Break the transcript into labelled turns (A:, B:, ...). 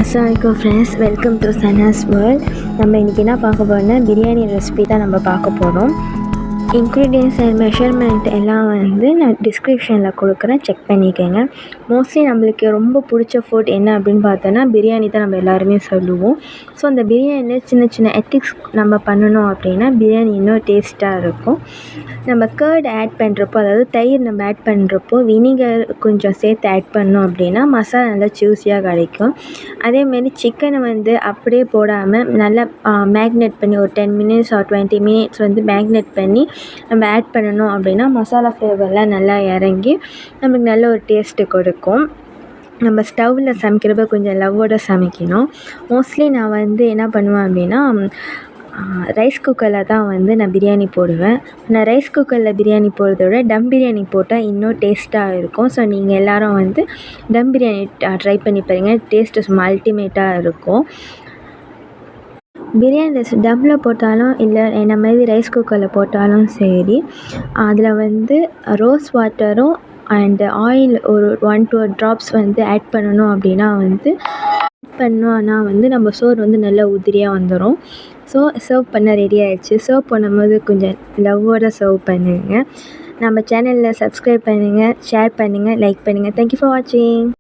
A: அஸ்ஸலாமு friends, welcome to Sana's world. நம்ம இன்றைக்கி என்ன பார்க்க போகிறோம்னா பிரியாணி ரெசிபி தான் நம்ம பார்க்க போகிறோம். இன்க்ரீடியன்ட்ஸ் அண்ட் மெஷர்மெண்ட் எல்லாம் நான் டிஸ்கிரிப்ஷனில் கொடுக்குறேன், செக் பண்ணிக்கோங்க. மோஸ்ட்லி நம்மளுக்கு ரொம்ப பிடிச்ச ஃபுட் என்ன அப்படின்னு பார்த்தோன்னா பிரியாணி தான் நம்ம எல்லாருமே சொல்லுவோம். ஸோ அந்த பிரியாணியில் சின்ன சின்ன எத்திக்ஸ் நம்ம பண்ணணும் அப்படின்னா பிரியாணி இன்னும் டேஸ்ட்டாக இருக்கும். நம்ம கர்ட் ஆட் பண்ணுறப்போ, அதாவது தயிர் நம்ம ஆட் பண்ணுறப்போ வினிகர் கொஞ்சம் சேர்த்து ஆட் பண்ணோம் அப்படின்னா மசாலா நல்லா ஜூஸியாக கிடைக்கும். அதேமாரி சிக்கனை அப்படியே போடாமல் நல்லா மேக்னேட் பண்ணி ஒரு 10 மினிட்ஸ் ஆர் 20 மினிட்ஸ் மேக்னேட் பண்ணி நம்ம ஆட் பண்ணணும் அப்படின்னா மசாலா ஃப்ளேவர்லாம் நல்லா இறங்கி நமக்கு நல்ல ஒரு டேஸ்ட்டு கொடுக்கும். நம்ம ஸ்டவ்வில் சமைக்கிறப்ப கொஞ்சம் லவ்வோடு சமைக்கணும். மோஸ்ட்லி நான் என்ன பண்ணுவேன் அப்படின்னா ரைஸ் குக்கரில் தான் நான் பிரியாணி போடுவேன். நான் ரைஸ் குக்கரில் பிரியாணி போடுறத விட டம் பிரியாணி போட்டால் இன்னும் டேஸ்ட்டாக இருக்கும். ஸோ நீங்கள் எல்லோரும் டம் பிரியாணி ட்ரை பண்ணி பாருங்கள், டேஸ்ட்டு சும்மா அல்டிமேட்டாக இருக்கும். பிரியாணி ரைஸ் டம்மில் போட்டாலும் இல்லை என்ன மாதிரி ரைஸ் குக்கரில் போட்டாலும் சரி, அதில் ரோஸ் வாட்டரும் அண்டு ஆயில் ஒரு 1-2 ட்ராப்ஸ் ஆட் பண்ணணும் அப்படின்னா பண்ணோன்னா நம்ம சோறு நல்லா உதிரியாக வந்துடும். ஸோ சர்வ் பண்ண ரெடி ஆகிடுச்சு. சர்வ் பண்ணும்போது கொஞ்சம் லவ்வோடு சர்வ் பண்ணுங்கள். நம்ம சேனலில் சப்ஸ்கிரைப் பண்ணுங்கள், ஷேர் பண்ணுங்கள், லைக் பண்ணுங்கள். தேங்க்யூ ஃபார் வாட்சிங்.